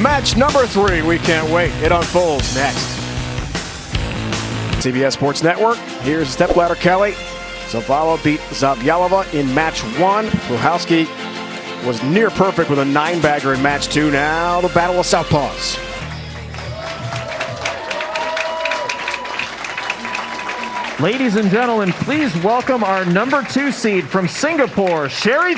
Match number 3. We can't wait. It unfolds next. CBS Sports Network. Here's Stepladder Kelly. Zavala beat Zavyalova in match 1. Pluhowski was near perfect with a 9-bagger in match 2. Now the battle of southpaws. Ladies and gentlemen, please welcome our number 2 seed from Singapore, Cherie.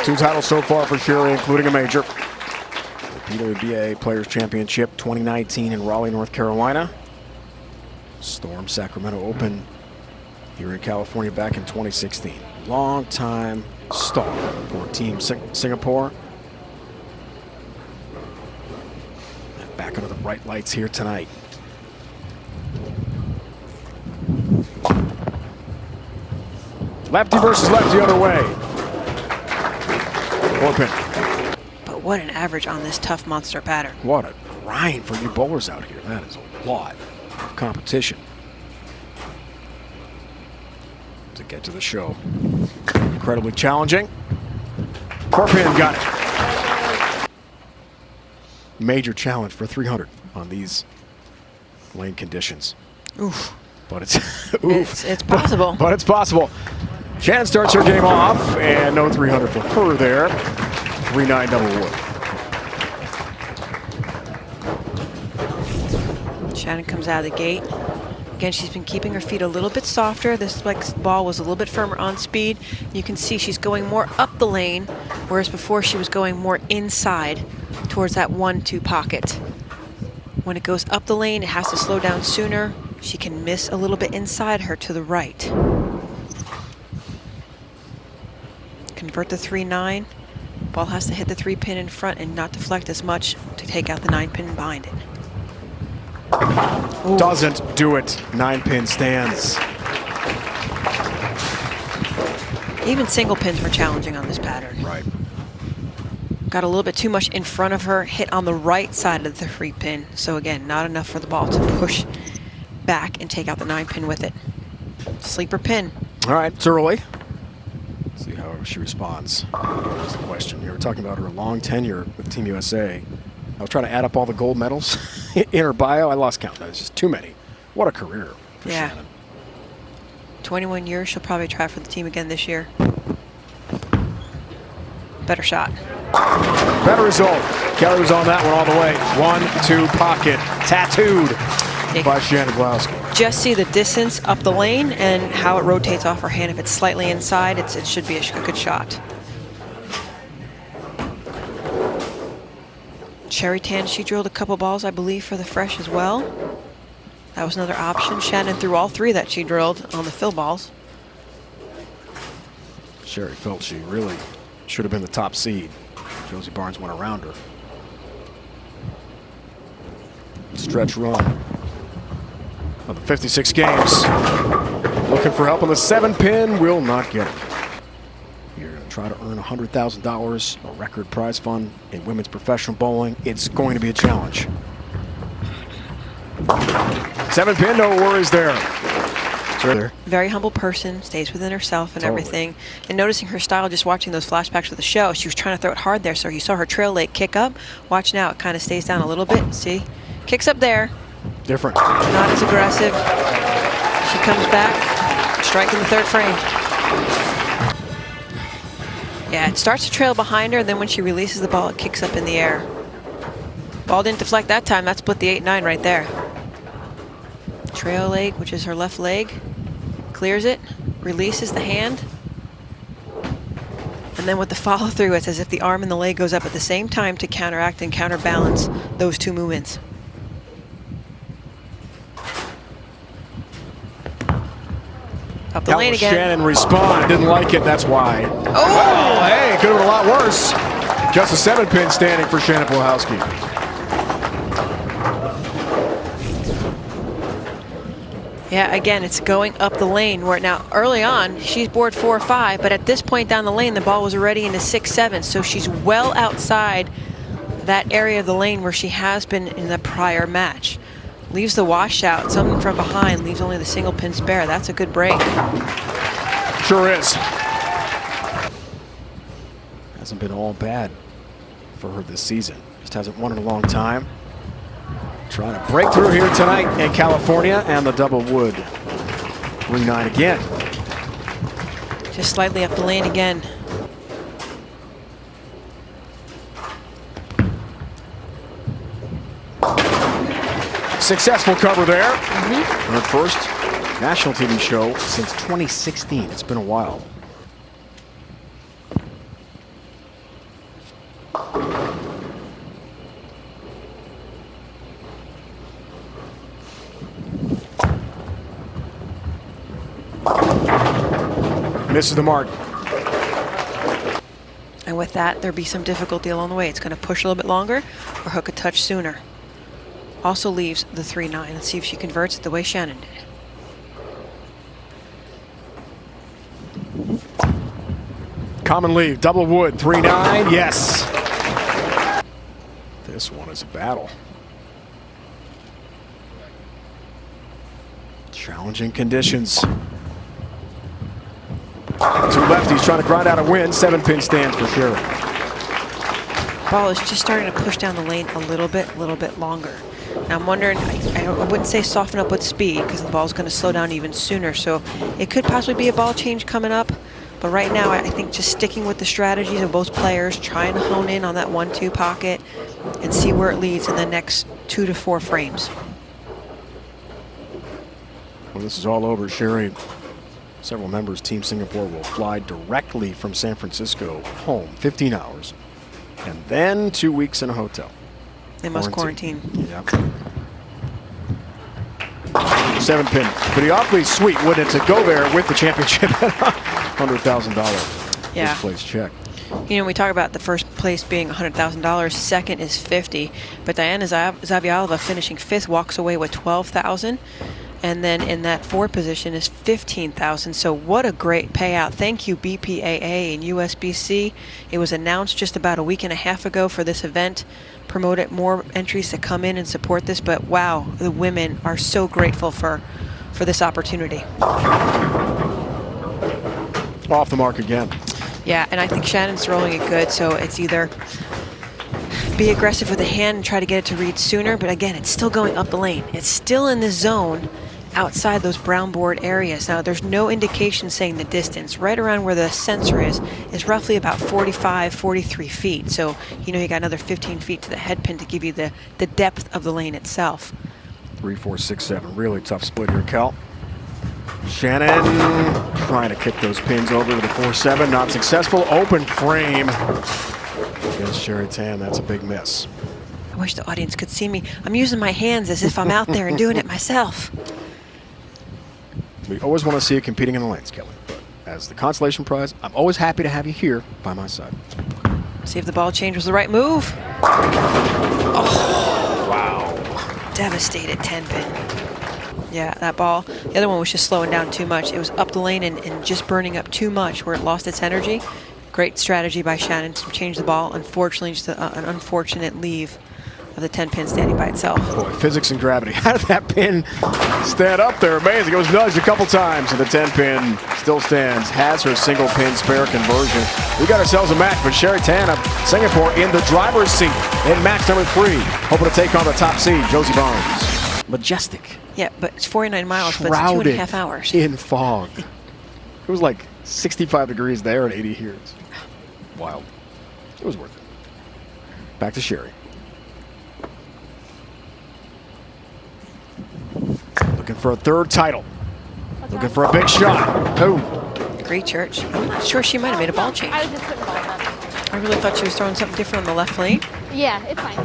2 titles so far for Cherie, including a major. PWBA Players Championship 2019 in Raleigh, North Carolina. Storm Sacramento Open here in California back in 2016. Long-time star for Team Singapore. And back under the bright lights here tonight. Lefty versus lefty other way. Open. But what an average on this tough monster pattern. What a grind for you bowlers out here. That is a lot of competition to get to the show. Incredibly challenging. Corpin got it. Major challenge for 300 on these lane conditions. Oof. But it's oof. It's possible. But it's possible. Shannon starts her game off, and no 300 for her there. 3-9 double wood. Shannon comes out of the gate. Again, she's been keeping her feet a little bit softer. This ball was a little bit firmer on speed. You can see she's going more up the lane, whereas before she was going more inside towards that 1-2 pocket. When it goes up the lane, it has to slow down sooner. She can miss a little bit inside her to the right. Convert the 3-9. Ball has to hit the 3-pin in front and not deflect as much to take out the 9-pin behind it. Ooh. Doesn't do it. 9-pin stands. Even single pins were challenging on this pattern. Right. Got a little bit too much in front of her, hit on the right side of the 3-pin. So again, not enough for the ball to push back and take out the 9-pin with it. Sleeper pin. All right, it's early. See how she responds. That's the question. You were talking about her long tenure with Team USA. I was trying to add up all the gold medals in her bio. I lost count. That's just too many. What a career for Shannon. 21 years. She'll probably try for the team again this year. Better shot. Better result. Kelly was on that one all the way. 1-2 pocket. Tattooed by Shannon Pluhowski. Just see the distance up the lane and how it rotates off her hand. If it's slightly inside, it should be a good shot. Cherie Tan, she drilled a couple balls, I believe, for the fresh as well. That was another option. Shannon threw all 3 that she drilled on the fill balls. Cherie felt she really should have been the top seed. Josie Barnes went around her. Stretch run of the 56 games. Looking for help on the 7-pin, will not get it. You're going to try to earn $100,000, a record prize fund in women's professional bowling. It's going to be a challenge. 7-pin, no worries there. Very humble person, stays within herself and everything. And noticing her style, just watching those flashbacks of the show, she was trying to throw it hard there, so you saw her trail leg kick up. Watch now, it kind of stays down a little bit. See? Kicks up there. Different. Not as aggressive. She comes back, striking the 3rd frame. Yeah, it starts to trail behind her, and then when she releases the ball, it kicks up in the air. Ball didn't deflect that time. That split the 8-9 right there. Trail leg, which is her left leg, clears it, releases the hand, and then with the follow through, it's as if the arm and the leg goes up at the same time to counteract and counterbalance those 2 movements. Up the lane again. Shannon respond, didn't like it, that's why. Oh! Well, hey, could have been a lot worse. Just a 7-pin standing for Shannon Pluhowski. Yeah, again, it's going up the lane where now early on she's board 4 or 5, but at this point down the lane the ball was already into 6-7, so she's well outside that area of the lane where she has been in the prior match. Leaves the washout, something from behind, leaves only the single pin spare. That's a good break. Sure is. Hasn't been all bad for her this season. Just hasn't won in a long time. Trying to break through here tonight in California, and the double wood. 3-9 again. Just slightly up the lane again. Successful cover there. Her first national TV show since 2016. It's been a while. Misses the mark. And with that, there'll be some difficulty along the way. It's going to push a little bit longer or hook a touch sooner. Also leaves the 3-9. Let's see if she converts it the way Shannon did. Common leave, double wood, 3-9, yes. This one is a battle. Challenging conditions. Two lefties trying to grind out a win. 7-pin stands for Cherie. Ball is just starting to push down the lane a little bit longer. Now I'm wondering, I wouldn't say soften up with speed because the ball's going to slow down even sooner. So it could possibly be a ball change coming up. But right now, I think just sticking with the strategies of both players, trying to hone in on that 1-2 pocket and see where it leads in the next 2 to 4 frames. When this is all over, Cherie, several members Team Singapore will fly directly from San Francisco home, 15 hours, and then 2 weeks in a hotel. They must quarantine. Yeah. 7-pin. Pretty awfully sweet, wouldn't it, to go there with the championship at $100,000 Yeah. first place check. You know, we talk about the first place being $100,000, second is $50,000, but Diana Zavialova finishing 5th walks away with $12,000. And then in that 4th position is $15,000. So what a great payout. Thank you, BPAA and USBC. It was announced just about a week and a half ago for this event. Promoted more entries to come in and support this. But wow, the women are so grateful for this opportunity. Off the mark again. Yeah, and I think Shannon's throwing it good. So it's either be aggressive with the hand and try to get it to read sooner. But again, it's still going up the lane. It's still in the zone outside those brown board areas. Now, there's no indication saying the distance. Right around where the sensor is roughly about 45, 43 feet. So, you know, you got another 15 feet to the head pin to give you the depth of the lane itself. 3, 4, 6, 7. Really tough split here, Cal. Shannon trying to kick those pins over to the 4-7. Not successful. Open frame against Cherie Tan. That's a big miss. I wish the audience could see me. I'm using my hands as if I'm out there and doing it myself. We always want to see you competing in the lanes, Kelly. But as the consolation prize, I'm always happy to have you here by my side. See if the ball change was the right move. Oh, wow. Devastated 10-pin. Yeah, that ball. The other one was just slowing down too much. It was up the lane and just burning up too much where it lost its energy. Great strategy by Shannon to change the ball. Unfortunately, just an unfortunate leave of the 10-pin standing by itself. Boy, physics and gravity. How did that pin stand up there? Amazing. It was nudged a couple times, and the 10-pin still stands. Has her single pin spare conversion. We got ourselves a match, but Cherie Tan of Singapore in the driver's seat in match number 3. Hoping to take on the top seed, Josie Barnes. Majestic. Yeah, but it's 49 miles, but it's 2.5 hours. In fog. It was like 65 degrees there and 80 here. It's wild. It was worth it. Back to Cherie. Looking for a 3rd title. Looking for a big shot. Oh. Great church. I'm not sure, she might have made a ball change. I was just putting balls up. I really thought she was throwing something different on the left lane. Yeah, it's fine.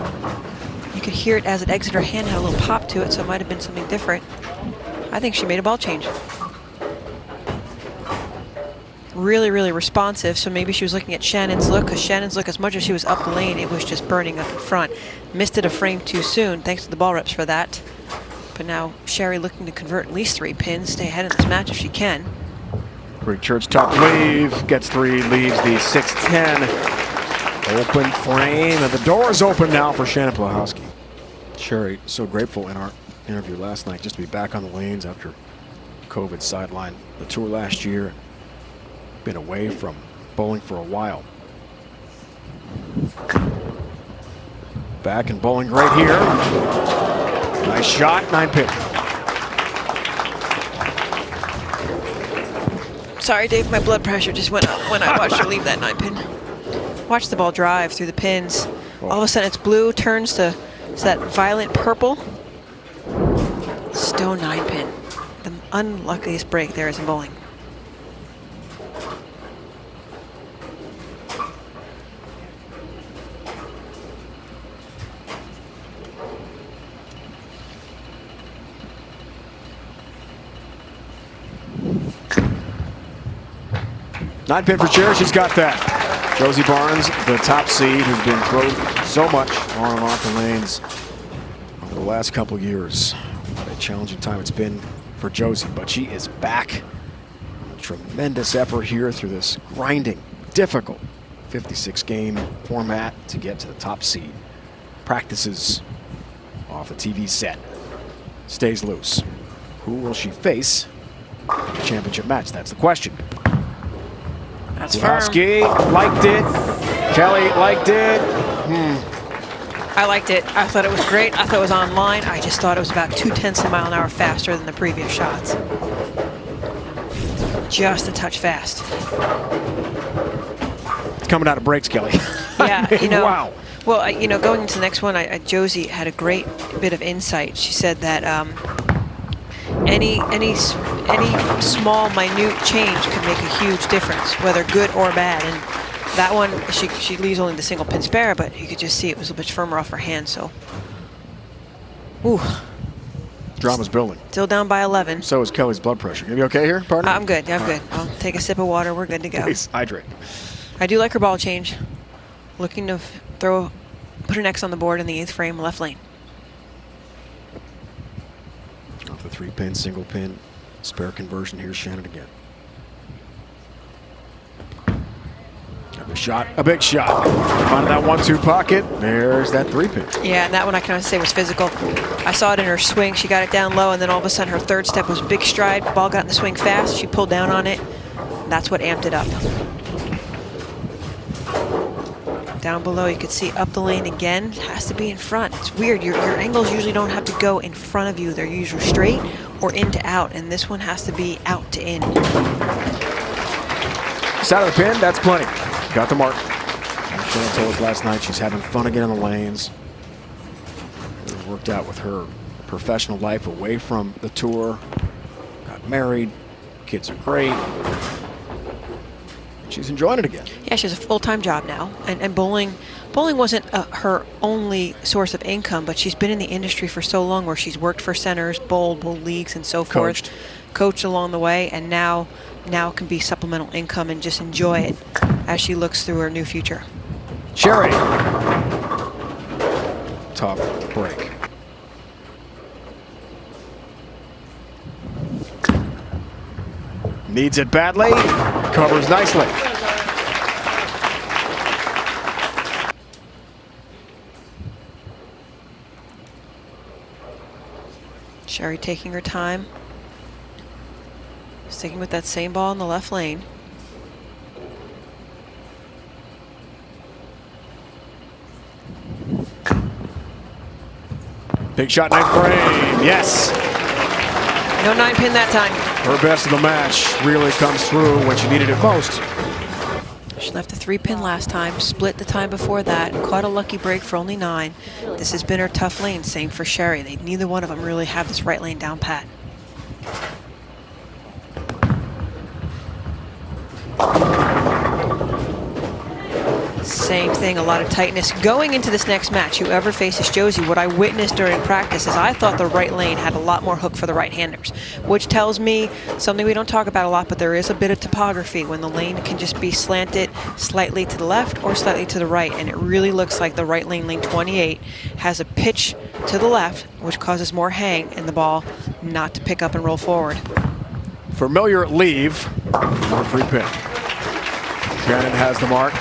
You could hear it as it exited her hand, had a little pop to it, so it might have been something different. I think she made a ball change. Really, really responsive, so maybe she was looking at Shannon's look, because Shannon's look, as much as she was up the lane, it was just burning up in front. Missed it a frame too soon, thanks to the ball reps for that. But now Cherie looking to convert at least 3 pins, stay ahead in this match if she can. Great church top leave, gets 3, leaves the 6-10. Open frame, and the door is open now for Shannon Pluhowski. Cherie, so grateful in our interview last night just to be back on the lanes after COVID sidelined the tour last year. Been away from bowling for a while. Back and bowling great here. Nice shot, 9-pin. Sorry, Dave, my blood pressure just went up when I watched her leave that 9-pin. Watch the ball drive through the pins. All of a sudden it's blue, turns to that violet purple. Still 9-pin. The unluckiest break there is in bowling. Nine pin for Cherie, she's got that. Josie Barnes, the top seed, who's been thrown so much on and off the lanes over the last couple years. What a challenging time it's been for Josie, but she is back. Tremendous effort here through this grinding, difficult 56-game format to get to the top seed. Practices off the TV set. Stays loose. Who will she face in the championship match? That's the question. That's firm. Pluhowski liked it. Kelly liked it. I liked it. I thought it was great. I thought it was online. I just thought it was about 0.2 of a mile an hour faster than the previous shots. Just a touch fast. It's coming out of breaks, Kelly. Yeah, I mean, you know. wow. Well, you know, going into the next one, Josie had a great bit of insight. She said that any small, minute change could make a huge difference, whether good or bad. And that one, she leaves only the single pin spare, but you could just see it was a bit firmer off her hand. So, ooh. Drama's building. Still down by 11. So is Kelly's blood pressure. You okay here, partner? I'm good. I'm good. I'll take a sip of water. We're good to go. Please hydrate. I do like her ball change. Looking to put an X on the board in the 8th frame, left lane. Off the 3-pin, single pin, spare conversion. Here's Shannon again. A big shot. Finding that 1-2 pocket. There's that 3-pin. Yeah, and that one I can say was physical. I saw it in her swing. She got it down low, and then all of a sudden her third step was big stride. Ball got in the swing fast. She pulled down on it. That's what amped it up. Down below, you could see up the lane again. It has to be in front. It's weird. Your angles usually don't have to go in front of you. They're usually straight or in to out, and this one has to be out to in. Side of the pin, that's plenty. Got the mark. Shannon told us last night she's having fun again on the lanes. It worked out with her professional life away from the tour. Got married. Kids are great. She's enjoying it again. Yeah, she has a full-time job now, and bowling wasn't her only source of income, but she's been in the industry for so long where she's worked for centers, bowled leagues, and so forth. Coached along the way, and now can be supplemental income and just enjoy it as she looks through her new future. Cherie. Tough break. Needs it badly. Covers nicely. Cherie taking her time. Sticking with that same ball in the left lane. Big shot, 9th frame. Yes. No 9-pin that time. Her best of the match really comes through when she needed it most. She left the 3-pin last time, split the time before that, caught a lucky break for only 9. This has been her tough lane, same for Cherie. Neither one of them really have this right lane down pat. Same thing, a lot of tightness. Going into this next match, whoever faces Josie, what I witnessed during practice is I thought the right lane had a lot more hook for the right-handers, which tells me something we don't talk about a lot, but there is a bit of topography when the lane can just be slanted slightly to the left or slightly to the right, and it really looks like the right lane, lane 28, has a pitch to the left, which causes more hang in the ball not to pick up and roll forward. Familiar leave. No 3-pin. Shannon has the mark.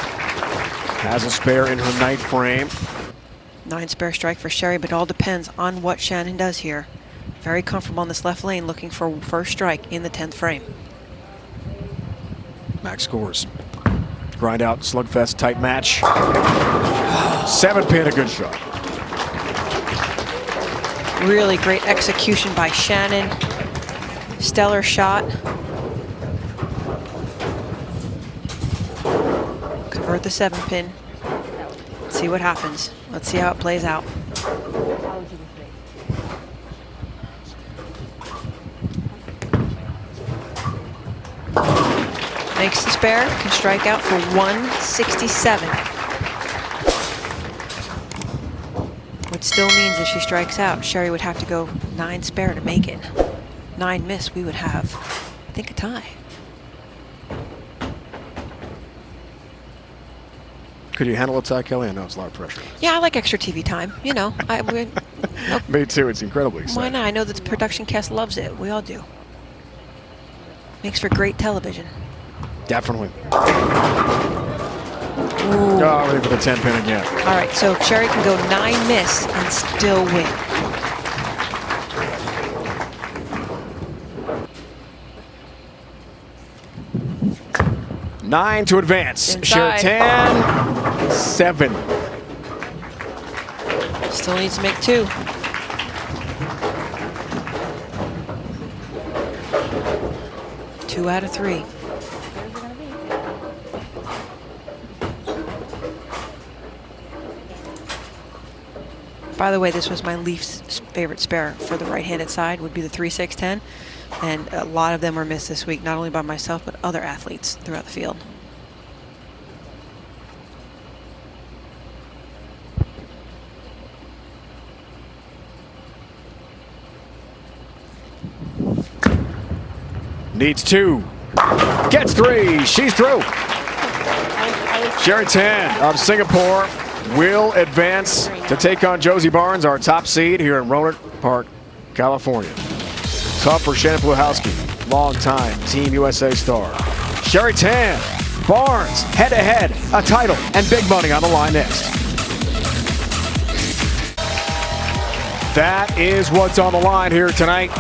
Has a spare in her 9th frame. 9 spare strike for Cherie, but it all depends on what Shannon does here. Very comfortable on this left lane, looking for first strike in the 10th frame. Max scores. grind out slugfest type match. 7-pin, a good shot. Really great execution by Shannon. Stellar shot. Convert the 7-pin. See what happens. Let's see how it plays out. Makes the spare, can strike out for 167. Which still means if she strikes out, Cherie would have to go 9 spare to make it. 9 miss, we would have, I think, a tie. Could you handle a tie, Kelly? I know it's a lot of pressure. Yeah, I like extra TV time. You know, Me too. It's incredibly why exciting. not? I know that the production cast loves it. We all do. Makes for great television. Definitely. Oh, ready for the 10-pin again. All right, so Cherie can go 9 miss and still win. Nine to advance. Cherie Inside. 10, 7. Still needs to make 2. Two out of 3. By the way, this was my least favorite spare for the right-handed side, would be the 3-6-10. And a lot of them were missed this week, not only by myself, but other athletes throughout the field. Needs 2. Gets 3. She's through. Cherie 10 of Singapore will advance to take on Josie Barnes, our top seed here in Rohnert Park, California. Tough for Shannon Pluhowski, longtime Team USA star. Cherie 10, Barnes, head-to-head, a title, and big money on the line next. That is what's on the line here tonight.